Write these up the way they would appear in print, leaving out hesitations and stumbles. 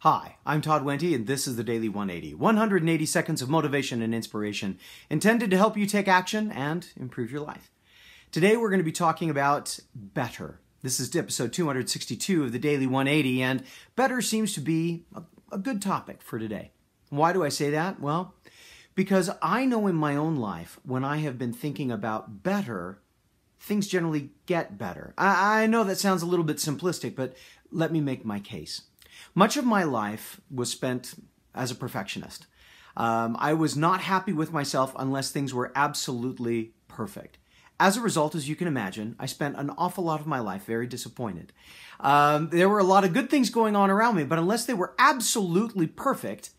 Hi, I'm Todd Wente, and this is the Daily 180. 180 seconds of motivation and inspiration intended to help you take action and improve your life. Today we're going to be talking about better. This is episode 262 of the Daily 180, and better seems to be a good topic for today. Why do I say that? Well, because I know in my own life, when I have been thinking about better, things generally get better. I know that sounds a little bit simplistic, but let me make my case. Much of my life was spent as a perfectionist. I was not happy with myself unless things were absolutely perfect. As a result, as you can imagine, I spent an awful lot of my life very disappointed. There were a lot of good things going on around me, but unless they were absolutely perfect,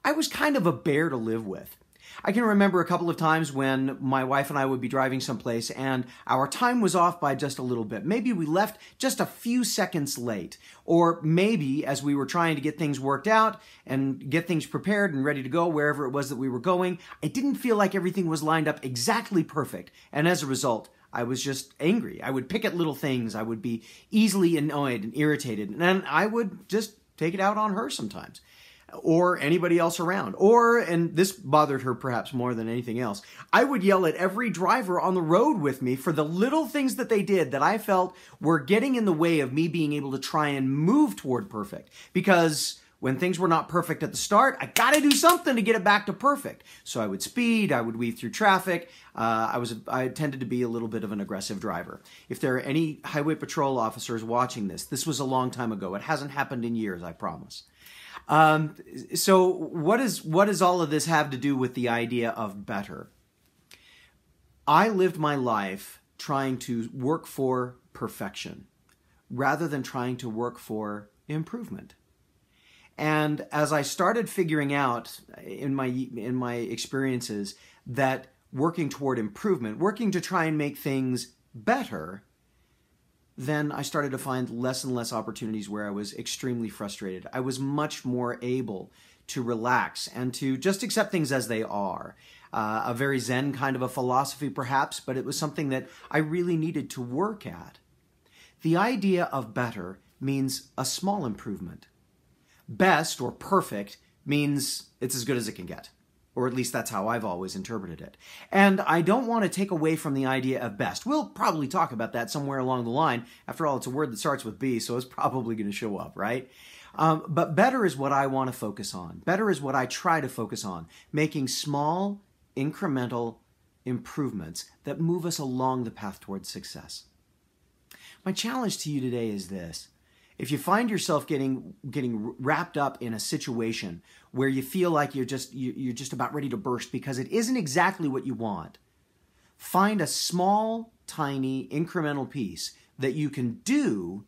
I was kind of a bear to live with. I can remember a couple of times when my wife and I would be driving someplace and our time was off by just a little bit. Maybe we left just a few seconds late. Or maybe as we were trying to get things worked out and get things prepared and ready to go wherever it was that we were going, I didn't feel like everything was lined up exactly perfect. And as a result, I was just angry. I would pick at little things. I would be easily annoyed and irritated. And I would just take it out on her sometimes. Or anybody else around. Or, and this bothered her perhaps more than anything else, I would yell at every driver on the road with me for the little things that they did that I felt were getting in the way of me being able to try and move toward perfect. Because when things were not perfect at the start, I gotta do something to get it back to perfect. So I would speed, I would weave through traffic. I tended to be a little bit of an aggressive driver. If there are any highway patrol officers watching this was a long time ago. It hasn't happened in years, I promise. So what does all of this have to do with the idea of better? I lived my life trying to work for perfection rather than trying to work for improvement. And as I started figuring out in my experiences that working toward improvement, working to try and make things better, then I started to find less and less opportunities where I was extremely frustrated. I was much more able to relax and to just accept things as they are. A very Zen kind of a philosophy perhaps, but it was something that I really needed to work at. The idea of better means a small improvement. Best or perfect means it's as good as it can get. Or at least that's how I've always interpreted it. And I don't want to take away from the idea of best. We'll probably talk about that somewhere along the line. After all, it's a word that starts with B, so it's probably going to show up, right? But better is what I want to focus on. Better is what I try to focus on. Making small, incremental improvements that move us along the path towards success. My challenge to you today is this. If you find yourself getting wrapped up in a situation where you feel like you're just about ready to burst because it isn't exactly what you want, find a small, tiny, incremental piece that you can do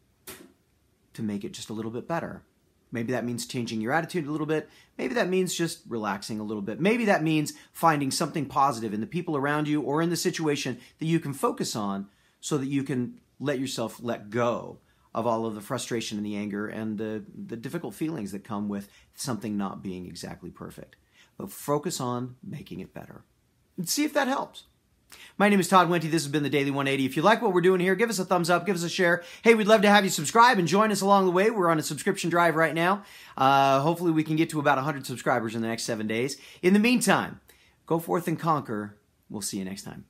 to make it just a little bit better. Maybe that means changing your attitude a little bit. Maybe that means just relaxing a little bit. Maybe that means finding something positive in the people around you or in the situation that you can focus on so that you can let yourself let go of all of the frustration and the anger and the difficult feelings that come with something not being exactly perfect. But focus on making it better. And see if that helps. My name is Todd Wente. This has been the Daily 180. If you like what we're doing here, give us a thumbs up, give us a share. Hey, we'd love to have you subscribe and join us along the way. We're on a subscription drive right now. Hopefully we can get to about 100 subscribers in the next 7 days. In the meantime, go forth and conquer. We'll see you next time.